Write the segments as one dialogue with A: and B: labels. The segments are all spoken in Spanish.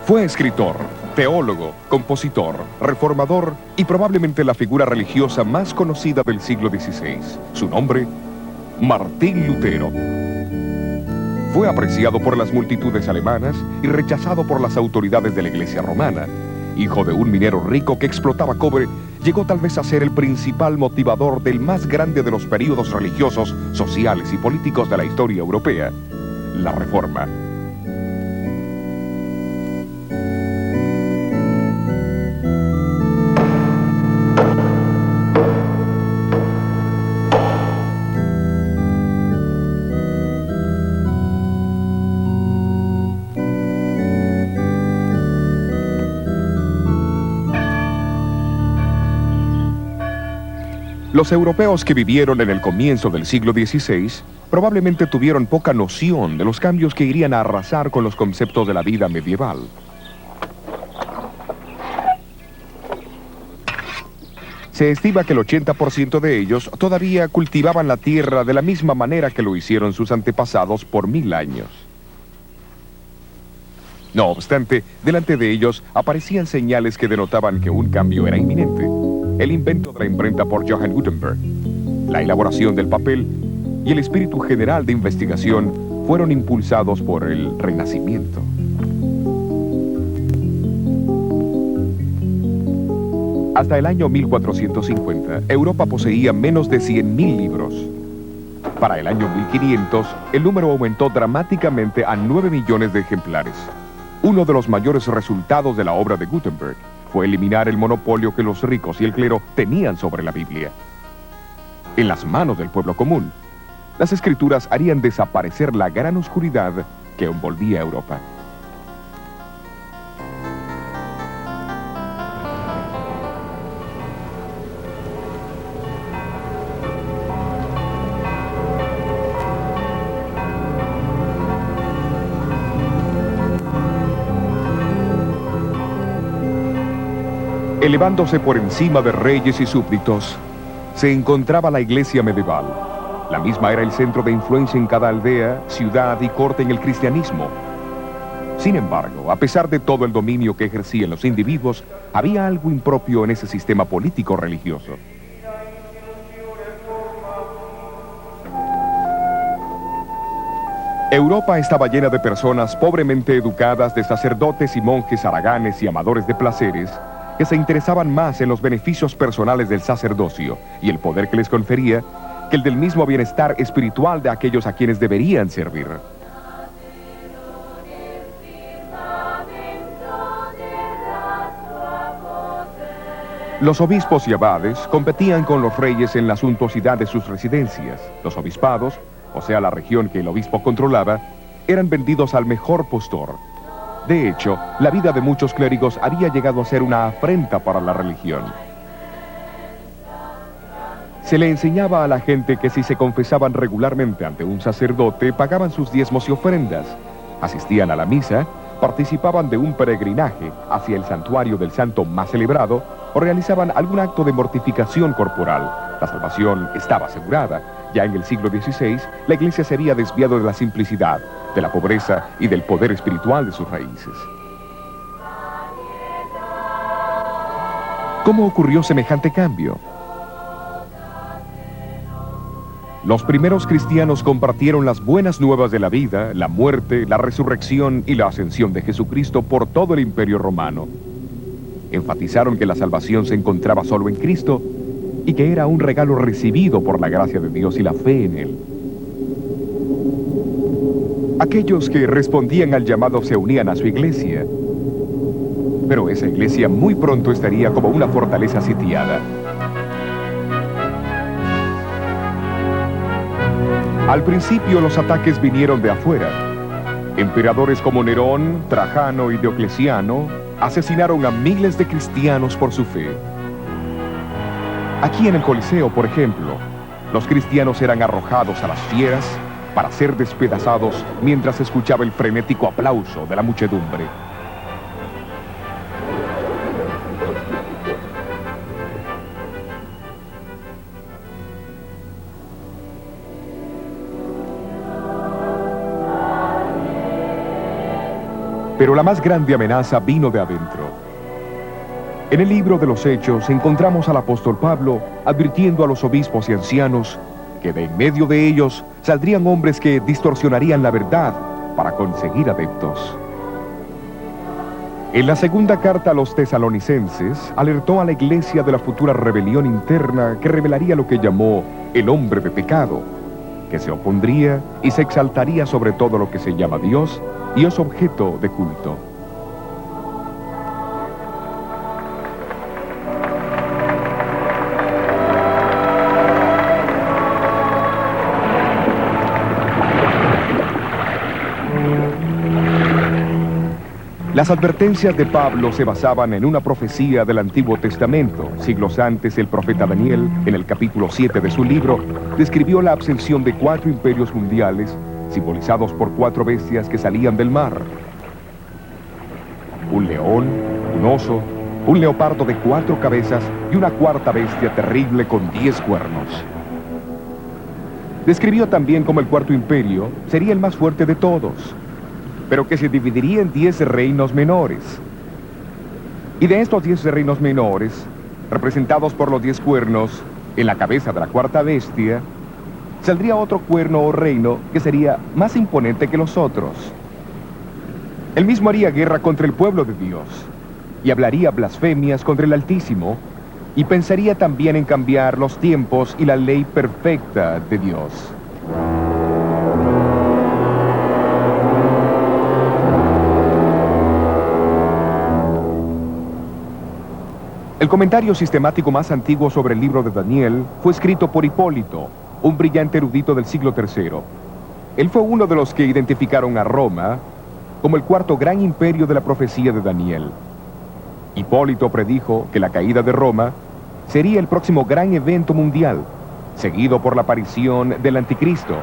A: Fue escritor, teólogo, compositor, reformador y probablemente la figura religiosa más conocida del siglo XVI. Su nombre, Martín Lutero. Fue apreciado por las multitudes alemanas y rechazado por las autoridades de la Iglesia romana. Hijo de un minero rico que explotaba cobre, llegó tal vez a ser el principal motivador del más grande de los períodos religiosos, sociales y políticos de la historia europea, la Reforma. Los europeos que vivieron en el comienzo del siglo XVI probablemente tuvieron poca noción de los cambios que irían a arrasar con los conceptos de la vida medieval. Se estima que el 80% de ellos todavía cultivaban la tierra de la misma manera que lo hicieron sus antepasados por 1000 años. No obstante, delante de ellos aparecían señales que denotaban que un cambio era inminente. El invento de la imprenta por Johann Gutenberg, la elaboración del papel y el espíritu general de investigación fueron impulsados por el Renacimiento. Hasta el año 1450, Europa poseía menos de 100.000 libros. Para el año 1500, el número aumentó dramáticamente a 9 millones de ejemplares. Uno de los mayores resultados de la obra de Gutenberg fue eliminar el monopolio que los ricos y el clero tenían sobre la Biblia. En las manos del pueblo común, las escrituras harían desaparecer la gran oscuridad que envolvía a Europa. Elevándose por encima de reyes y súbditos, se encontraba la iglesia medieval. La misma era el centro de influencia en cada aldea, ciudad y corte en el cristianismo. Sin embargo, a pesar de todo el dominio que ejercían los individuos, había algo impropio en ese sistema político-religioso. Europa estaba llena de personas pobremente educadas, de sacerdotes y monjes haraganes y amadores de placeres, que se interesaban más en los beneficios personales del sacerdocio y el poder que les confería que el del mismo bienestar espiritual de aquellos a quienes deberían servir. Los obispos y abades competían con los reyes en la suntuosidad de sus residencias. Los obispados, o sea la región que el obispo controlaba, eran vendidos al mejor postor. De hecho, la vida de muchos clérigos había llegado a ser una afrenta para la religión. Se le enseñaba a la gente que si se confesaban regularmente ante un sacerdote, pagaban sus diezmos y ofrendas, asistían a la misa, participaban de un peregrinaje hacia el santuario del santo más celebrado o realizaban algún acto de mortificación corporal. La salvación estaba asegurada. Ya en el siglo XVI, la Iglesia se había desviado de la simplicidad, de la pobreza y del poder espiritual de sus raíces. ¿Cómo ocurrió semejante cambio? Los primeros cristianos compartieron las buenas nuevas de la vida, la muerte, la resurrección y la ascensión de Jesucristo por todo el Imperio Romano. Enfatizaron que la salvación se encontraba solo en Cristo y que era un regalo recibido por la gracia de Dios y la fe en Él. Aquellos que respondían al llamado se unían a su iglesia, pero esa iglesia muy pronto estaría como una fortaleza sitiada. Al principio los ataques vinieron de afuera. Emperadores como Nerón, Trajano y Diocleciano asesinaron a miles de cristianos por su fe. Aquí en el Coliseo, por ejemplo, los cristianos eran arrojados a las fieras para ser despedazados mientras se escuchaba el frenético aplauso de la muchedumbre. Pero la más grande amenaza vino de adentro. En el libro de los Hechos encontramos al apóstol Pablo advirtiendo a los obispos y ancianos que de en medio de ellos saldrían hombres que distorsionarían la verdad para conseguir adeptos. En la segunda carta a los tesalonicenses, alertó a la iglesia de la futura rebelión interna que revelaría lo que llamó el hombre de pecado, que se opondría y se exaltaría sobre todo lo que se llama Dios y es objeto de culto. Las advertencias de Pablo se basaban en una profecía del Antiguo Testamento. Siglos antes, el profeta Daniel, en el capítulo 7 de su libro, describió la ascensión de 4 imperios mundiales, simbolizados por 4 bestias que salían del mar. Un león, un oso, un leopardo de 4 cabezas y una cuarta bestia terrible con 10 cuernos. Describió también cómo el cuarto imperio sería el más fuerte de todos, pero que se dividiría en 10 reinos menores. Y de estos 10 reinos menores, representados por los 10 cuernos en la cabeza de la cuarta bestia, saldría otro cuerno o reino que sería más imponente que los otros. Él mismo haría guerra contra el pueblo de Dios, y hablaría blasfemias contra el Altísimo, y pensaría también en cambiar los tiempos y la ley perfecta de Dios. El comentario sistemático más antiguo sobre el libro de Daniel fue escrito por Hipólito, un brillante erudito del siglo III. Él fue uno de los que identificaron a Roma como el cuarto gran imperio de la profecía de Daniel. Hipólito predijo que la caída de Roma sería el próximo gran evento mundial, seguido por la aparición del Anticristo.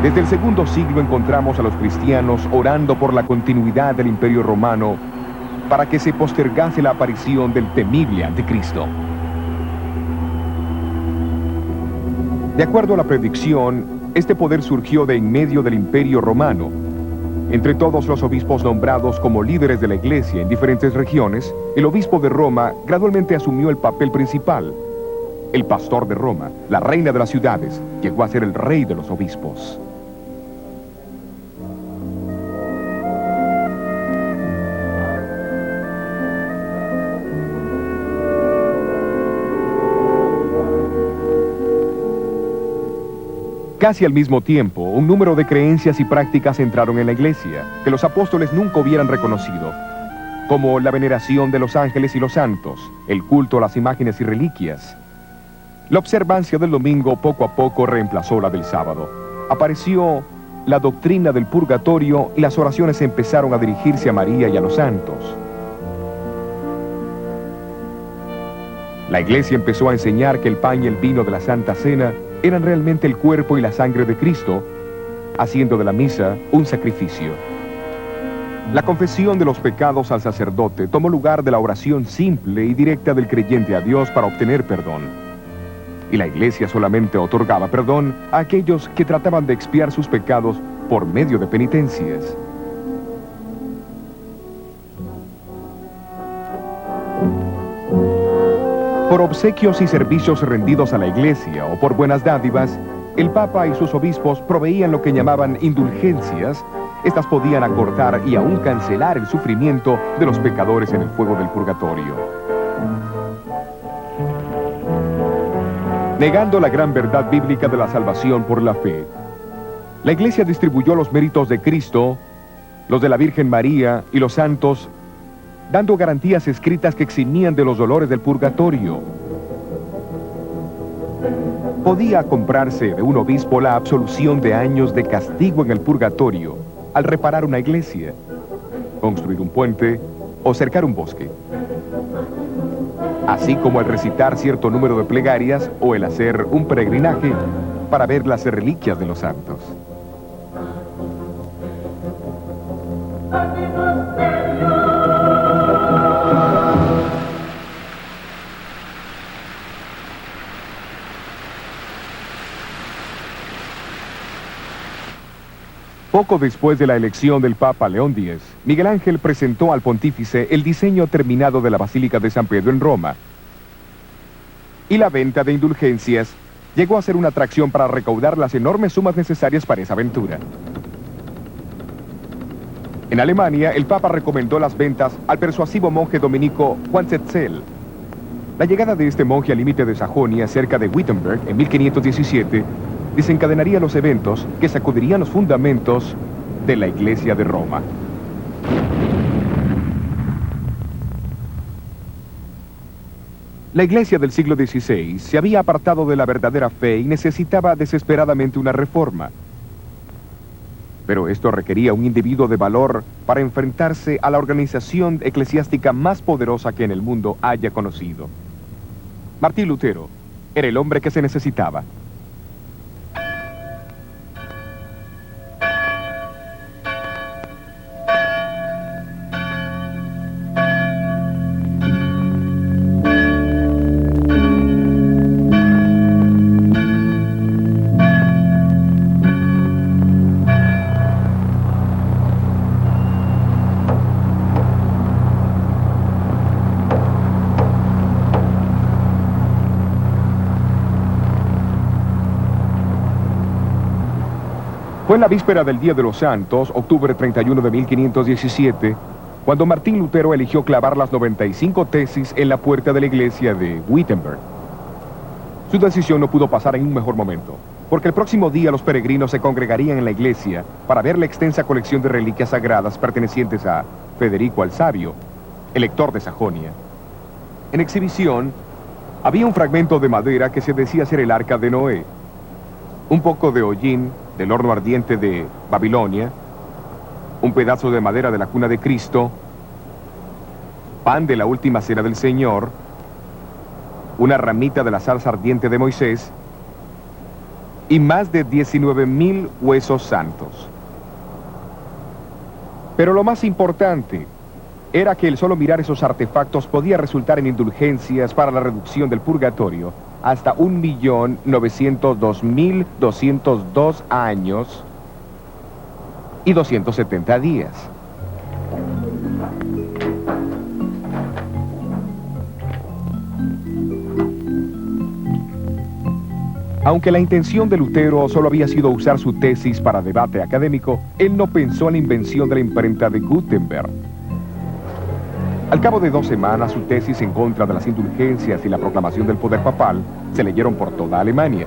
A: Desde el segundo siglo encontramos a los cristianos orando por la continuidad del imperio romano para que se postergase la aparición del temible Anticristo. De acuerdo a la predicción, este poder surgió de en medio del imperio romano. Entre todos los obispos nombrados como líderes de la iglesia en diferentes regiones, el obispo de Roma gradualmente asumió el papel principal. El pastor de Roma, la reina de las ciudades, llegó a ser el rey de los obispos. Casi al mismo tiempo, un número de creencias y prácticas entraron en la iglesia, que los apóstoles nunca hubieran reconocido, como la veneración de los ángeles y los santos, el culto a las imágenes y reliquias. La observancia del domingo poco a poco reemplazó la del sábado. Apareció la doctrina del purgatorio y las oraciones empezaron a dirigirse a María y a los santos. La iglesia empezó a enseñar que el pan y el vino de la Santa Cena eran realmente el cuerpo y la sangre de Cristo, haciendo de la misa un sacrificio. La confesión de los pecados al sacerdote tomó lugar de la oración simple y directa del creyente a Dios para obtener perdón. Y la iglesia solamente otorgaba perdón a aquellos que trataban de expiar sus pecados por medio de penitencias. Por obsequios y servicios rendidos a la iglesia o por buenas dádivas, el Papa y sus obispos proveían lo que llamaban indulgencias. Estas podían acortar y aún cancelar el sufrimiento de los pecadores en el fuego del purgatorio. Negando la gran verdad bíblica de la salvación por la fe, la iglesia distribuyó los méritos de Cristo, los de la Virgen María y los santos, dando garantías escritas que eximían de los dolores del purgatorio. Podía comprarse de un obispo la absolución de años de castigo en el purgatorio al reparar una iglesia, construir un puente o cercar un bosque, así como al recitar cierto número de plegarias o el hacer un peregrinaje para ver las reliquias de los santos. Poco después de la elección del Papa León X, Miguel Ángel presentó al pontífice el diseño terminado de la Basílica de San Pedro en Roma. Y la venta de indulgencias llegó a ser una atracción para recaudar las enormes sumas necesarias para esa aventura. En Alemania, el Papa recomendó las ventas al persuasivo monje dominico Juan Tetzel. La llegada de este monje al límite de Sajonia, cerca de Wittenberg, en 1517, desencadenaría los eventos que sacudirían los fundamentos de la Iglesia de Roma. La Iglesia del siglo XVI se había apartado de la verdadera fe y necesitaba desesperadamente una reforma. Pero esto requería un individuo de valor para enfrentarse a la organización eclesiástica más poderosa que en el mundo haya conocido. Martín Lutero era el hombre que se necesitaba. Fue en la víspera del Día de los Santos, octubre 31 de 1517, cuando Martín Lutero eligió clavar las 95 tesis en la puerta de la iglesia de Wittenberg. Su decisión no pudo pasar en un mejor momento, porque el próximo día los peregrinos se congregarían en la iglesia para ver la extensa colección de reliquias sagradas pertenecientes a Federico el Sabio, elector de Sajonia. En exhibición, había un fragmento de madera que se decía ser el arca de Noé, un poco de hollín del horno ardiente de Babilonia, un pedazo de madera de la cuna de Cristo, pan de la última cena del Señor, una ramita de la zarza ardiente de Moisés y más de 19,000 huesos santos. Pero lo más importante era que el solo mirar esos artefactos podía resultar en indulgencias para la reducción del purgatorio hasta 1.902.202 años y 270 días. Aunque la intención de Lutero solo había sido usar su tesis para debate académico, él no pensó en la invención de la imprenta de Gutenberg. Al cabo de 2 semanas, su tesis en contra de las indulgencias y la proclamación del poder papal se leyeron por toda Alemania.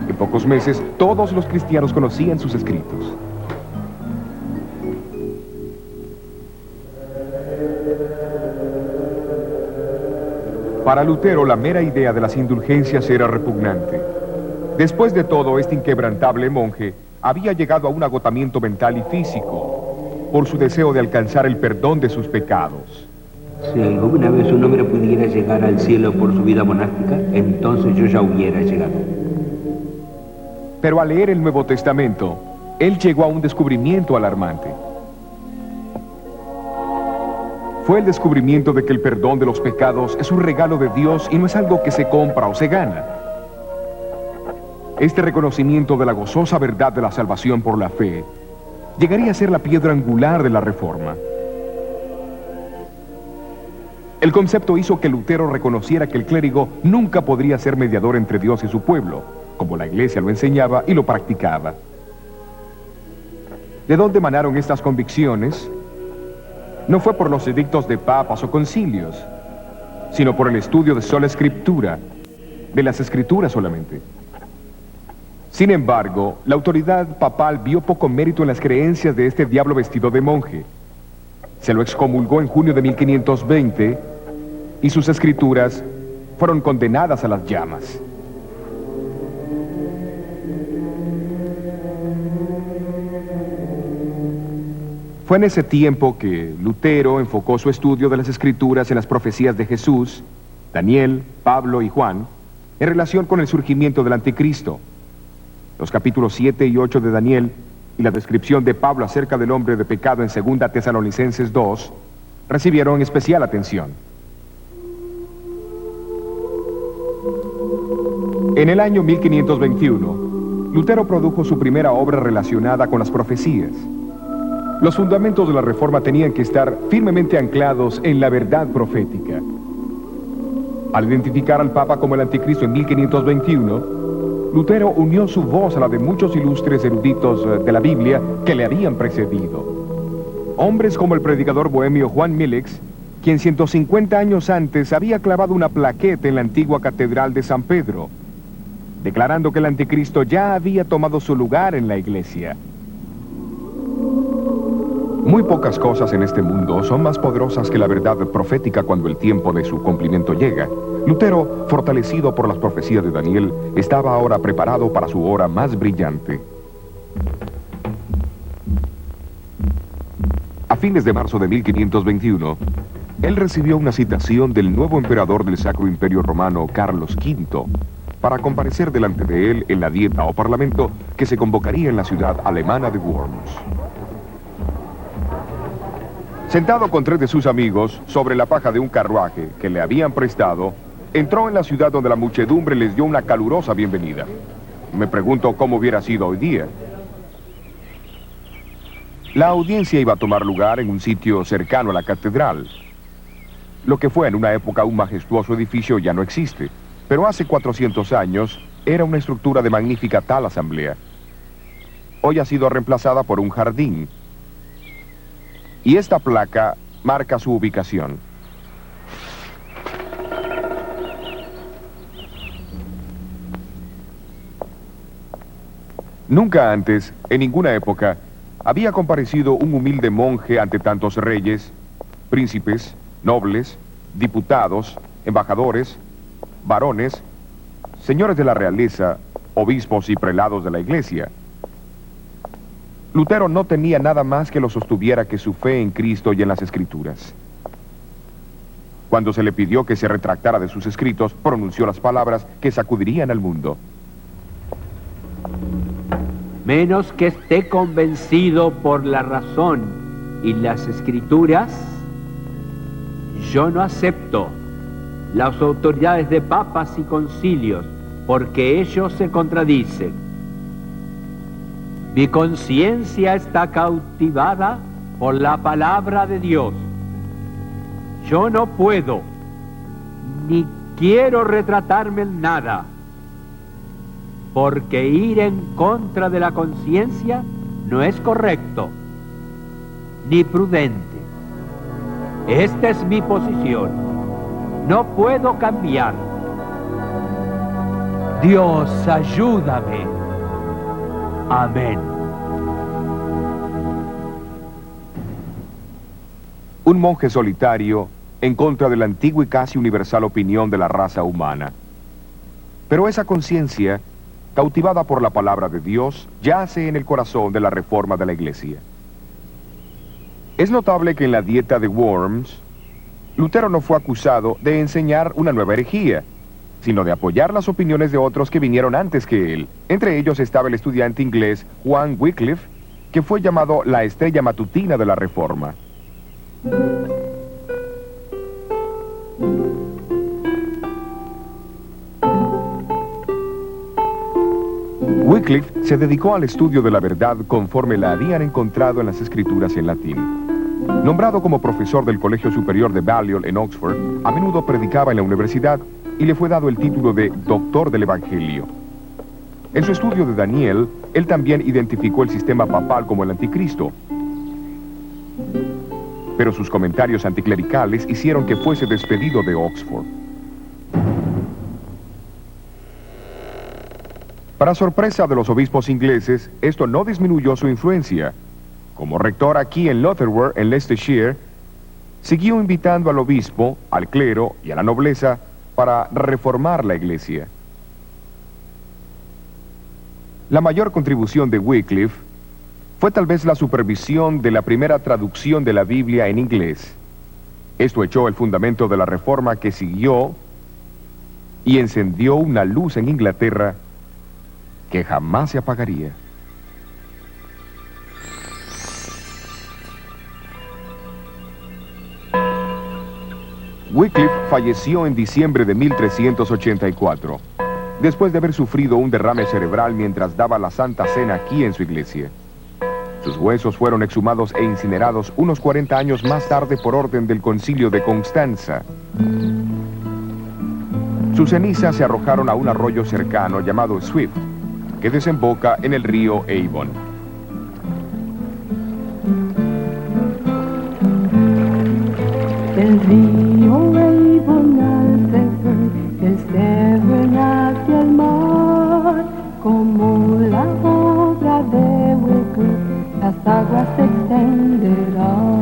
A: En pocos meses, todos los cristianos conocían sus escritos. Para Lutero, la mera idea de las indulgencias era repugnante. Después de todo, este inquebrantable monje había llegado a un agotamiento mental y físico por su deseo de alcanzar el perdón de sus pecados.
B: Si alguna vez un hombre pudiera llegar al cielo por su vida monástica, entonces yo ya hubiera llegado.
A: Pero al leer el Nuevo Testamento, él llegó a un descubrimiento alarmante. Fue el descubrimiento de que el perdón de los pecados es un regalo de Dios y no es algo que se compra o se gana. Este reconocimiento de la gozosa verdad de la salvación por la fe llegaría a ser la piedra angular de la Reforma. El concepto hizo que Lutero reconociera que el clérigo nunca podría ser mediador entre Dios y su pueblo, como la Iglesia lo enseñaba y lo practicaba. ¿De dónde emanaron estas convicciones? No fue por los edictos de papas o concilios, sino por el estudio de sola escritura, de las escrituras solamente. Sin embargo, la autoridad papal vio poco mérito en las creencias de este diablo vestido de monje. Se lo excomulgó en junio de 1520 y sus escrituras fueron condenadas a las llamas. Fue en ese tiempo que Lutero enfocó su estudio de las escrituras en las profecías de Jesús, Daniel, Pablo y Juan, en relación con el surgimiento del anticristo. Los capítulos 7 y 8 de Daniel y la descripción de Pablo acerca del hombre de pecado en 2 Tesalonicenses 2 recibieron especial atención. En el año 1521, Lutero produjo su primera obra relacionada con las profecías. Los fundamentos de la Reforma tenían que estar firmemente anclados en la verdad profética. Al identificar al Papa como el Anticristo en 1521, Lutero unió su voz a la de muchos ilustres eruditos de la Biblia que le habían precedido. Hombres como el predicador bohemio Juan Milix, quien 150 años antes había clavado una plaqueta en la antigua catedral de San Pedro, declarando que el Anticristo ya había tomado su lugar en la iglesia. Muy pocas cosas en este mundo son más poderosas que la verdad profética cuando el tiempo de su cumplimiento llega. Lutero, fortalecido por las profecías de Daniel, estaba ahora preparado para su hora más brillante. A fines de marzo de 1521, él recibió una citación del nuevo emperador del Sacro Imperio Romano, Carlos V, para comparecer delante de él en la dieta o parlamento que se convocaría en la ciudad alemana de Worms. Sentado con 3 de sus amigos sobre la paja de un carruaje que le habían prestado, entró en la ciudad donde la muchedumbre les dio una calurosa bienvenida. Me pregunto cómo hubiera sido hoy día. La audiencia iba a tomar lugar en un sitio cercano a la catedral. Lo que fue en una época un majestuoso edificio ya no existe, pero hace 400 años era una estructura de magnífica tal asamblea. Hoy ha sido reemplazada por un jardín, y esta placa marca su ubicación. Nunca antes, en ninguna época, había comparecido un humilde monje ante tantos reyes, príncipes, nobles, diputados, embajadores, varones, señores de la realeza, obispos y prelados de la iglesia. Lutero no tenía nada más que lo sostuviera que su fe en Cristo y en las Escrituras. Cuando se le pidió que se retractara de sus escritos, pronunció las palabras que sacudirían al mundo.
B: Menos que esté convencido por la razón y las Escrituras, yo no acepto las autoridades de papas y concilios, porque ellos se contradicen. Mi conciencia está cautivada por la palabra de Dios. Yo no puedo, ni quiero retratarme en nada, porque ir en contra de la conciencia no es correcto, ni prudente. Esta es mi posición. No puedo cambiar. Dios, ayúdame. Amén.
A: Un monje solitario en contra de la antigua y casi universal opinión de la raza humana. Pero esa conciencia, cautivada por la palabra de Dios, yace en el corazón de la reforma de la Iglesia. Es notable que en la dieta de Worms, Lutero no fue acusado de enseñar una nueva herejía, sino de apoyar las opiniones de otros que vinieron antes que él. Entre ellos estaba el estudiante inglés Juan Wycliffe, que fue llamado la estrella matutina de la Reforma. Wycliffe se dedicó al estudio de la verdad conforme la habían encontrado en las escrituras en latín. Nombrado como profesor del Colegio Superior de Balliol en Oxford, a menudo predicaba en la universidad y le fue dado el título de Doctor del Evangelio. En su estudio de Daniel, él también identificó el sistema papal como el anticristo. Pero sus comentarios anticlericales hicieron que fuese despedido de Oxford. Para sorpresa de los obispos ingleses, esto no disminuyó su influencia. Como rector aquí en Lutterworth, en Leicestershire, siguió invitando al obispo, al clero y a la nobleza para reformar la iglesia. La mayor contribución de Wycliffe fue tal vez la supervisión de la primera traducción de la Biblia en inglés. Esto echó el fundamento de la reforma que siguió y encendió una luz en Inglaterra que jamás se apagaría. Wycliffe falleció en diciembre de 1384. después de haber sufrido un derrame cerebral mientras daba la Santa Cena aquí en su iglesia. Sus huesos fueron exhumados e incinerados unos 40 años más tarde por orden del Concilio de Constanza. Sus cenizas se arrojaron a un arroyo cercano llamado Swift, que desemboca en el río Avon.
C: El río Avon al crecer, el Severn hacia el mar, como la obra de Wycliffe, las aguas se extenderán.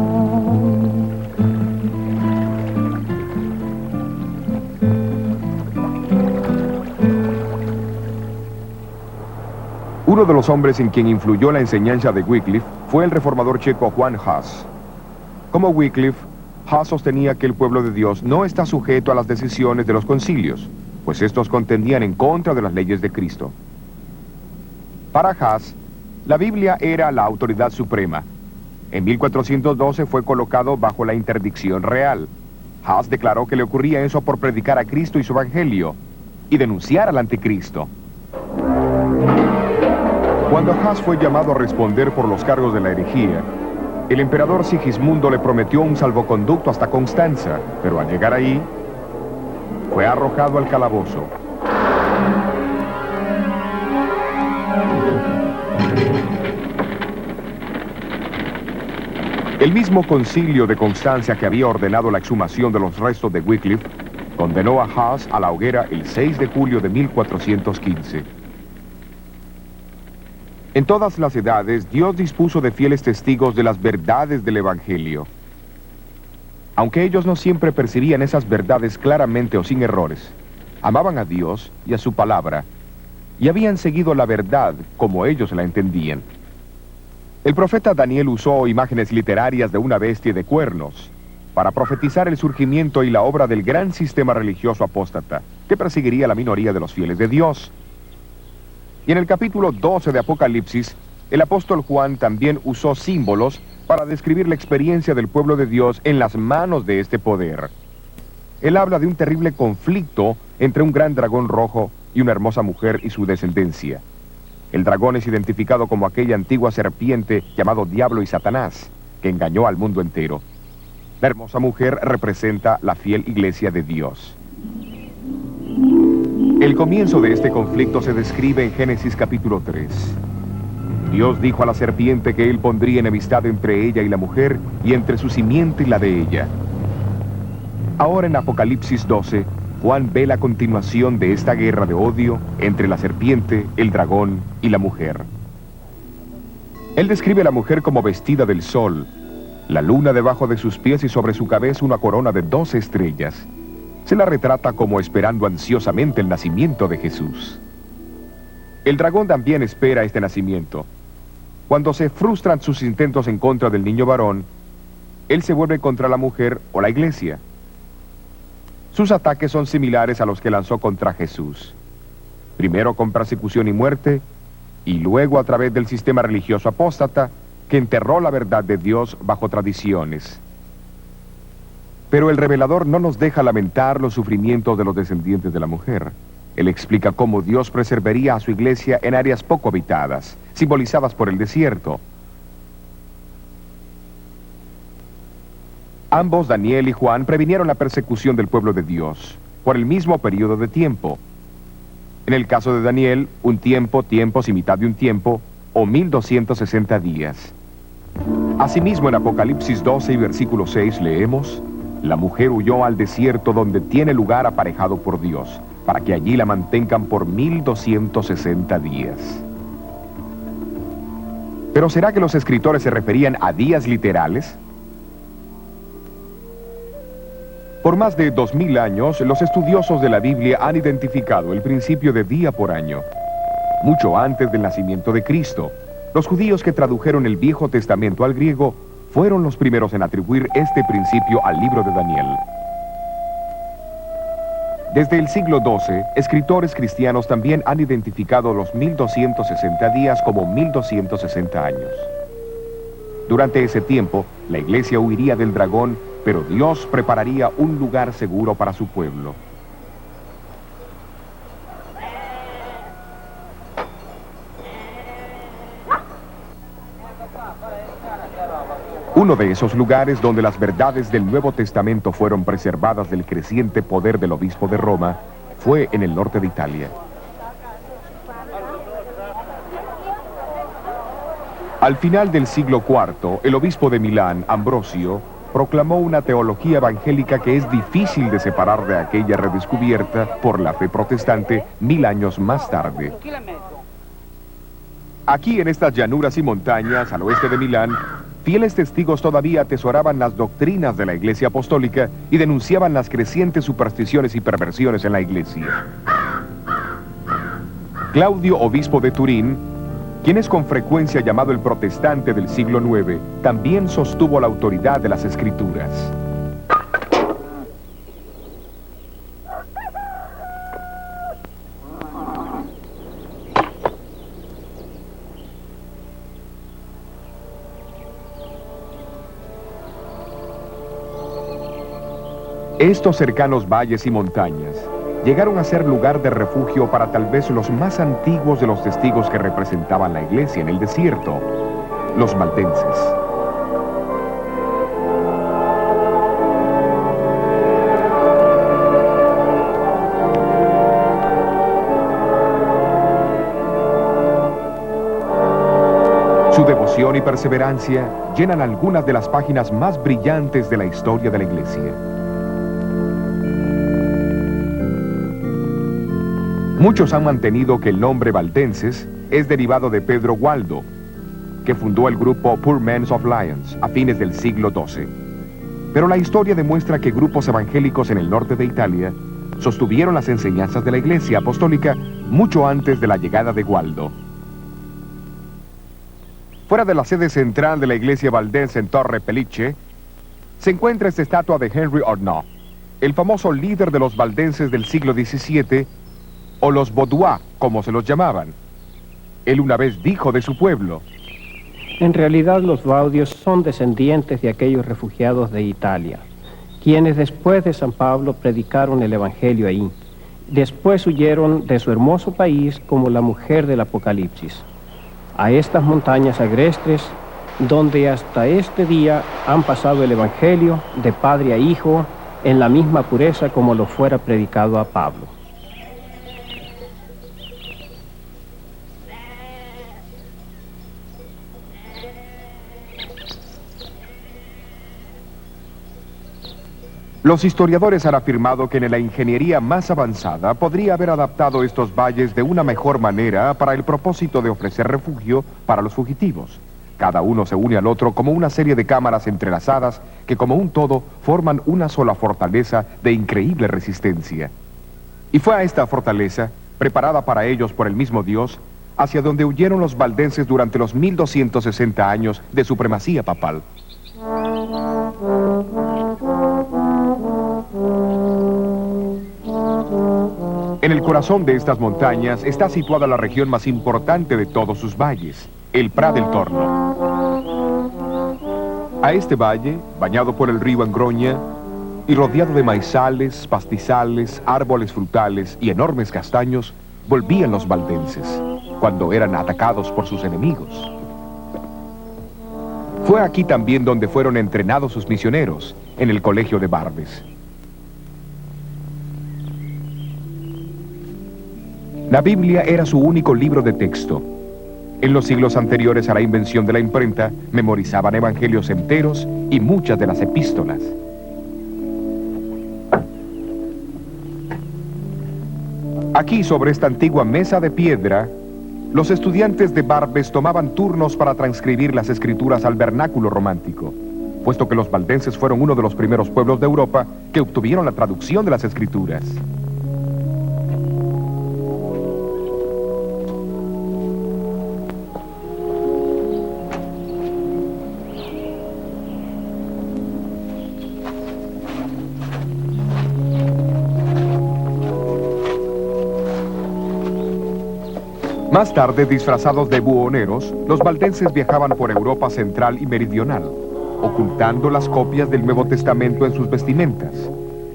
A: Uno de los hombres en quien influyó la enseñanza de Wycliffe fue el reformador checo Juan Hus. Como Wycliffe, Hus sostenía que el pueblo de Dios no está sujeto a las decisiones de los concilios, pues estos contendían en contra de las leyes de Cristo. Para Hus, la Biblia era la autoridad suprema. En 1412 fue colocado bajo la interdicción real. Hus declaró que le ocurría eso por predicar a Cristo y su evangelio y denunciar al anticristo. Cuando Hus fue llamado a responder por los cargos de la herejía, el emperador Sigismundo le prometió un salvoconducto hasta Constanza, pero al llegar ahí, fue arrojado al calabozo. El mismo concilio de Constancia que había ordenado la exhumación de los restos de Wycliffe, condenó a Hus a la hoguera el 6 de julio de 1415. En todas las edades, Dios dispuso de fieles testigos de las verdades del Evangelio. Aunque ellos no siempre percibían esas verdades claramente o sin errores, amaban a Dios y a su palabra, y habían seguido la verdad como ellos la entendían. El profeta Daniel usó imágenes literarias de una bestia y de cuernos para profetizar el surgimiento y la obra del gran sistema religioso apóstata que perseguiría a la minoría de los fieles de Dios. Y en el capítulo 12 de Apocalipsis, el apóstol Juan también usó símbolos para describir la experiencia del pueblo de Dios en las manos de este poder. Él habla de un terrible conflicto entre un gran dragón rojo y una hermosa mujer y su descendencia. El dragón es identificado como aquella antigua serpiente llamado Diablo y Satanás, que engañó al mundo entero. La hermosa mujer representa la fiel iglesia de Dios. El comienzo de este conflicto se describe en Génesis capítulo 3. Dios dijo a la serpiente que él pondría enemistad entre ella y la mujer, y entre su simiente y la de ella. Ahora en Apocalipsis 12, Juan ve la continuación de esta guerra de odio entre la serpiente, el dragón y la mujer. Él describe a la mujer como vestida del sol, la luna debajo de sus pies y sobre su cabeza una corona de 12 estrellas. Se la retrata como esperando ansiosamente el nacimiento de Jesús. El dragón también espera este nacimiento. Cuando se frustran sus intentos en contra del niño varón, él se vuelve contra la mujer o la iglesia. Sus ataques son similares a los que lanzó contra Jesús. Primero con persecución y muerte, y luego a través del sistema religioso apóstata que enterró la verdad de Dios bajo tradiciones. Pero el revelador no nos deja lamentar los sufrimientos de los descendientes de la mujer. Él explica cómo Dios preservaría a su iglesia en áreas poco habitadas, simbolizadas por el desierto. Ambos, Daniel y Juan, previnieron la persecución del pueblo de Dios por el mismo periodo de tiempo. En el caso de Daniel, un tiempo, tiempos y mitad de un tiempo, o 1260 días. Asimismo, en Apocalipsis 12 y versículo 6 leemos: la mujer huyó al desierto donde tiene lugar aparejado por Dios, para que allí la mantengan por 1260 días. ¿Pero será que los escritores se referían a días literales? Por más de 2000 años, los estudiosos de la Biblia han identificado el principio de día por año. Mucho antes del nacimiento de Cristo, los judíos que tradujeron el Viejo Testamento al griego fueron los primeros en atribuir este principio al libro de Daniel. Desde el siglo XII, escritores cristianos también han identificado los 1260 días como 1260 años. Durante ese tiempo, la iglesia huiría del dragón, pero Dios prepararía un lugar seguro para su pueblo. Uno de esos lugares donde las verdades del Nuevo Testamento fueron preservadas del creciente poder del obispo de Roma fue en el norte de Italia. Al final del siglo IV, el obispo de Milán, Ambrosio, proclamó una teología evangélica que es difícil de separar de aquella redescubierta por la fe protestante 1000 años más tarde. Aquí en estas llanuras y montañas, al oeste de Milán, fieles testigos todavía atesoraban las doctrinas de la Iglesia Apostólica y denunciaban las crecientes supersticiones y perversiones en la Iglesia. Claudio, obispo de Turín, quien es con frecuencia llamado el protestante del siglo IX, también sostuvo la autoridad de las Escrituras. Estos cercanos valles y montañas llegaron a ser lugar de refugio para tal vez los más antiguos de los testigos que representaban la iglesia en el desierto, los valdenses. Su devoción y perseverancia llenan algunas de las páginas más brillantes de la historia de la iglesia. Muchos han mantenido que el nombre valdenses es derivado de Pedro Gualdo, que fundó el grupo Poor Men's of Lyons a fines del siglo XII. Pero la historia demuestra que grupos evangélicos en el norte de Italia sostuvieron las enseñanzas de la Iglesia Apostólica mucho antes de la llegada de Gualdo. Fuera de la sede central de la iglesia valdense en Torre Pellice, se encuentra esta estatua de Henry Arnault, el famoso líder de los valdenses del siglo XVII, o los Vaudois, como se los llamaban. Él una vez dijo de su pueblo:
D: en realidad los Vaudios son descendientes de aquellos refugiados de Italia, quienes después de San Pablo predicaron el Evangelio ahí. Después huyeron de su hermoso país como la mujer del Apocalipsis, a estas montañas agrestes, donde hasta este día han pasado el Evangelio de padre a hijo en la misma pureza como lo fuera predicado a Pablo.
A: Los historiadores han afirmado que en la ingeniería más avanzada podría haber adaptado estos valles de una mejor manera para el propósito de ofrecer refugio para los fugitivos. Cada uno se une al otro como una serie de cámaras entrelazadas que como un todo forman una sola fortaleza de increíble resistencia. Y fue a esta fortaleza, preparada para ellos por el mismo Dios, hacia donde huyeron los valdenses durante los 1260 años de supremacía papal. En el corazón de estas montañas está situada la región más importante de todos sus valles, el Pra del Torno. A este valle, bañado por el río Angroña y rodeado de maizales, pastizales, árboles frutales y enormes castaños, volvían los valdenses, cuando eran atacados por sus enemigos. Fue aquí también donde fueron entrenados sus misioneros, en el colegio de Barbes. La Biblia era su único libro de texto. En los siglos anteriores a la invención de la imprenta, memorizaban evangelios enteros y muchas de las epístolas. Aquí, sobre esta antigua mesa de piedra, los estudiantes de Barbes tomaban turnos para transcribir las escrituras al vernáculo romántico, puesto que los valdenses fueron uno de los primeros pueblos de Europa que obtuvieron la traducción de las escrituras. Más tarde, disfrazados de buhoneros, los valdenses viajaban por Europa central y meridional, ocultando las copias del Nuevo Testamento en sus vestimentas.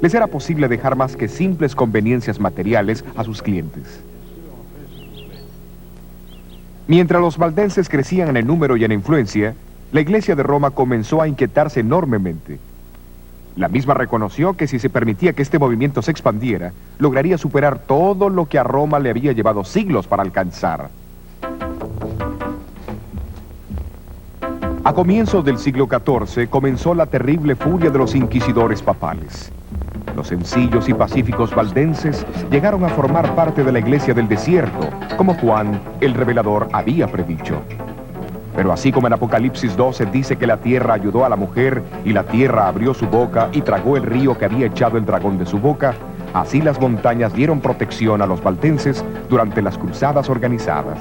A: Les era posible dejar más que simples conveniencias materiales a sus clientes. Mientras los valdenses crecían en el número y en influencia, la Iglesia de Roma comenzó a inquietarse enormemente. La misma reconoció que si se permitía que este movimiento se expandiera, lograría superar todo lo que a Roma le había llevado siglos para alcanzar. A comienzos del siglo XIV comenzó la terrible furia de los inquisidores papales. Los sencillos y pacíficos valdenses llegaron a formar parte de la Iglesia del Desierto, como Juan el Revelador había predicho. Pero así como en Apocalipsis 12 dice que la tierra ayudó a la mujer y la tierra abrió su boca y tragó el río que había echado el dragón de su boca, así las montañas dieron protección a los valdenses durante las cruzadas organizadas.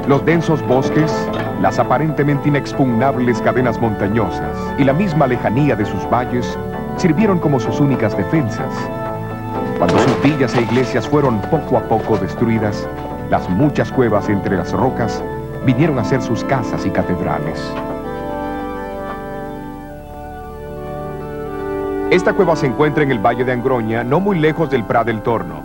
A: Los densos bosques, las aparentemente inexpugnables cadenas montañosas y la misma lejanía de sus valles sirvieron como sus únicas defensas. Cuando sus villas e iglesias fueron poco a poco destruidas, las muchas cuevas entre las rocas vinieron a ser sus casas y catedrales. Esta cueva se encuentra en el Valle de Angroña, no muy lejos del Prat del Torno.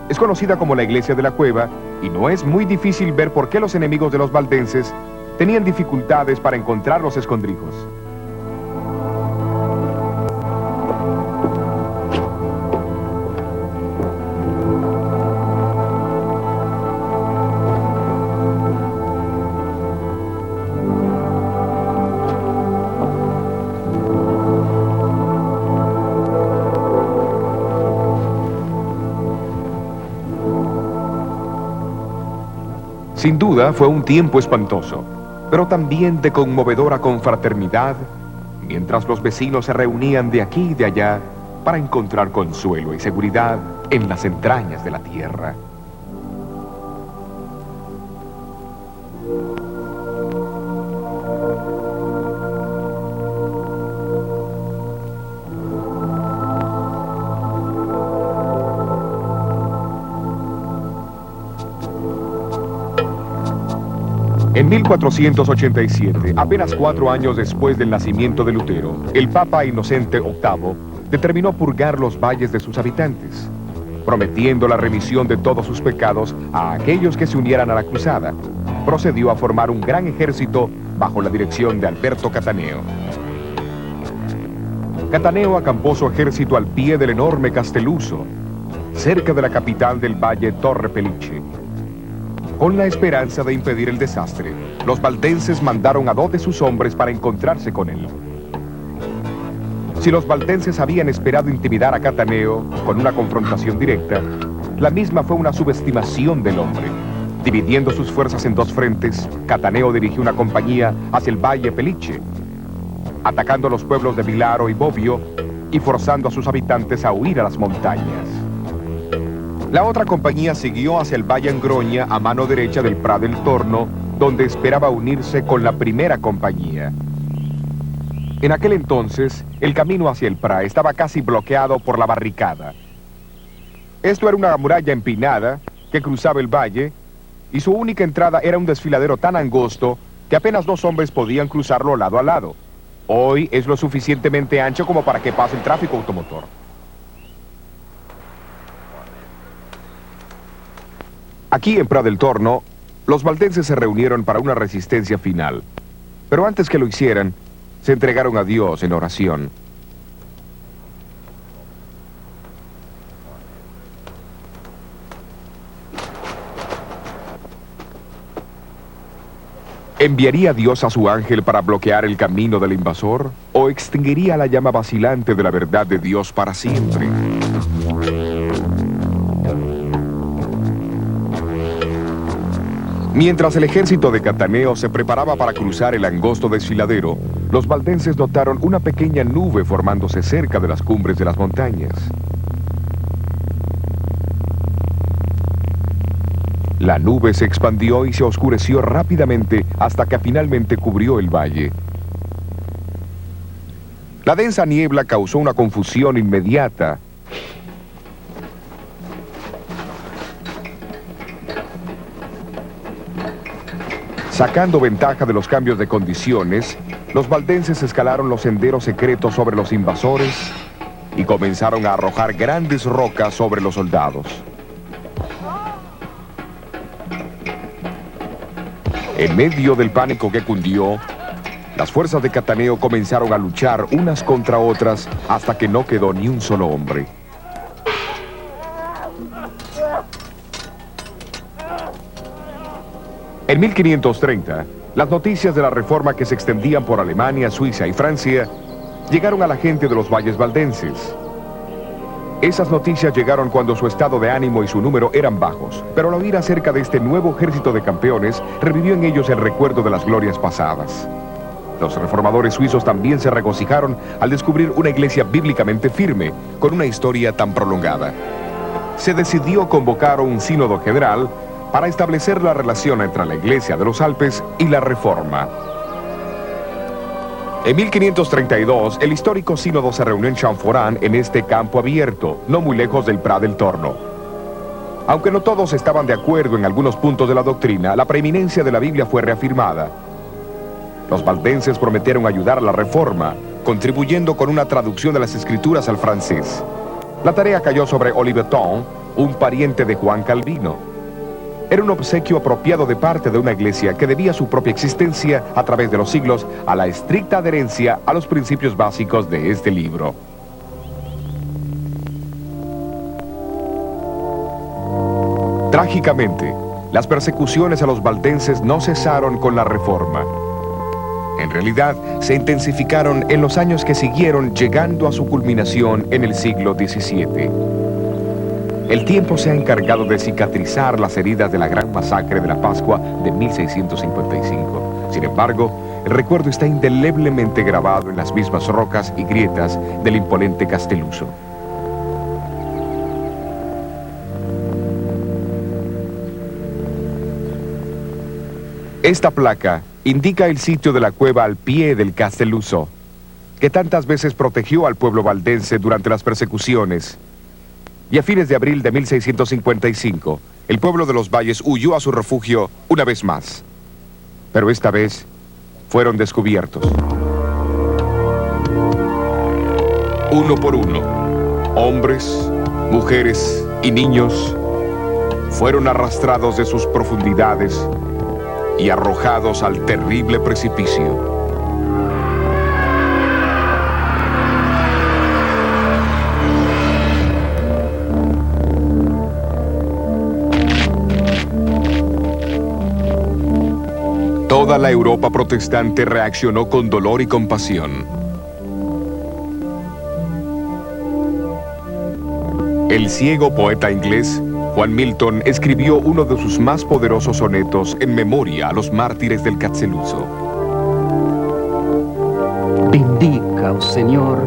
A: Es conocida como la Iglesia de la Cueva y no es muy difícil ver por qué los enemigos de los valdenses tenían dificultades para encontrar los escondrijos. Sin duda fue un tiempo espantoso, pero también de conmovedora confraternidad, mientras los vecinos se reunían de aquí y de allá para encontrar consuelo y seguridad en las entrañas de la tierra. En 1487, apenas 4 años después del nacimiento de Lutero, el Papa Inocente VIII determinó purgar los valles de sus habitantes, prometiendo la remisión de todos sus pecados a aquellos que se unieran a la cruzada. Procedió a formar un gran ejército bajo la dirección de Alberto Cataneo. Cataneo acampó su ejército al pie del enorme Castelluso, cerca de la capital del valle Torre Pellice. Con la esperanza de impedir el desastre, los valdenses mandaron a 2 de sus hombres para encontrarse con él. Si los valdenses habían esperado intimidar a Cataneo con una confrontación directa, la misma fue una subestimación del hombre. Dividiendo sus fuerzas en 2 frentes, Cataneo dirigió una compañía hacia el valle Pellice, atacando los pueblos de Vilaro y Bobbio y forzando a sus habitantes a huir a las montañas. La otra compañía siguió hacia el Valle Angroña a mano derecha del Prat del Torno, donde esperaba unirse con la primera compañía. En aquel entonces, el camino hacia el Prat estaba casi bloqueado por la barricada. Esto era una muralla empinada que cruzaba el valle, y su única entrada era un desfiladero tan angosto que apenas 2 hombres podían cruzarlo lado a lado. Hoy es lo suficientemente ancho como para que pase el tráfico automotor. Aquí en Prat del Torno, los valdenses se reunieron para una resistencia final. Pero antes que lo hicieran, se entregaron a Dios en oración. ¿Enviaría Dios a su ángel para bloquear el camino del invasor? ¿O extinguiría la llama vacilante de la verdad de Dios para siempre? Mientras el ejército de Cataneo se preparaba para cruzar el angosto desfiladero, los valdenses notaron una pequeña nube formándose cerca de las cumbres de las montañas. La nube se expandió y se oscureció rápidamente hasta que finalmente cubrió el valle. La densa niebla causó una confusión inmediata. Sacando ventaja de los cambios de condiciones, los valdenses escalaron los senderos secretos sobre los invasores y comenzaron a arrojar grandes rocas sobre los soldados. En medio del pánico que cundió, las fuerzas de Cataneo comenzaron a luchar unas contra otras hasta que no quedó ni un solo hombre. En 1530, las noticias de la reforma que se extendían por Alemania, Suiza y Francia llegaron a la gente de los valles valdenses. Esas noticias llegaron cuando su estado de ánimo y su número eran bajos, pero al oír acerca de este nuevo ejército de campeones, revivió en ellos el recuerdo de las glorias pasadas. Los reformadores suizos también se regocijaron al descubrir una iglesia bíblicamente firme, con una historia tan prolongada. Se decidió convocar un sínodo general para establecer la relación entre la Iglesia de los Alpes y la Reforma. En 1532, el histórico sínodo se reunió en Champforán, en este campo abierto, no muy lejos del Prat del Torno. Aunque no todos estaban de acuerdo en algunos puntos de la doctrina, la preeminencia de la Biblia fue reafirmada. Los valdenses prometieron ayudar a la Reforma, contribuyendo con una traducción de las Escrituras al francés. La tarea cayó sobre Oliveton, un pariente de Juan Calvino. Era un obsequio apropiado de parte de una iglesia que debía su propia existencia a través de los siglos a la estricta adherencia a los principios básicos de este libro. Trágicamente, las persecuciones a los valdenses no cesaron con la Reforma. En realidad, se intensificaron en los años que siguieron, llegando a su culminación en el siglo XVII. El tiempo se ha encargado de cicatrizar las heridas de la gran masacre de la Pascua de 1655. Sin embargo, el recuerdo está indeleblemente grabado en las mismas rocas y grietas del imponente Castelluso. Esta placa indica el sitio de la cueva al pie del Castelluso, que tantas veces protegió al pueblo valdense durante las persecuciones. Y a fines de abril de 1655, el pueblo de los valles huyó a su refugio una vez más. Pero esta vez fueron descubiertos. Uno por uno, hombres, mujeres y niños fueron arrastrados de sus profundidades y arrojados al terrible precipicio. Toda la Europa protestante reaccionó con dolor y compasión. El ciego poeta inglés Juan Milton escribió uno de sus más poderosos sonetos en memoria a los mártires del Castelluso.
E: Vindica, oh Señor,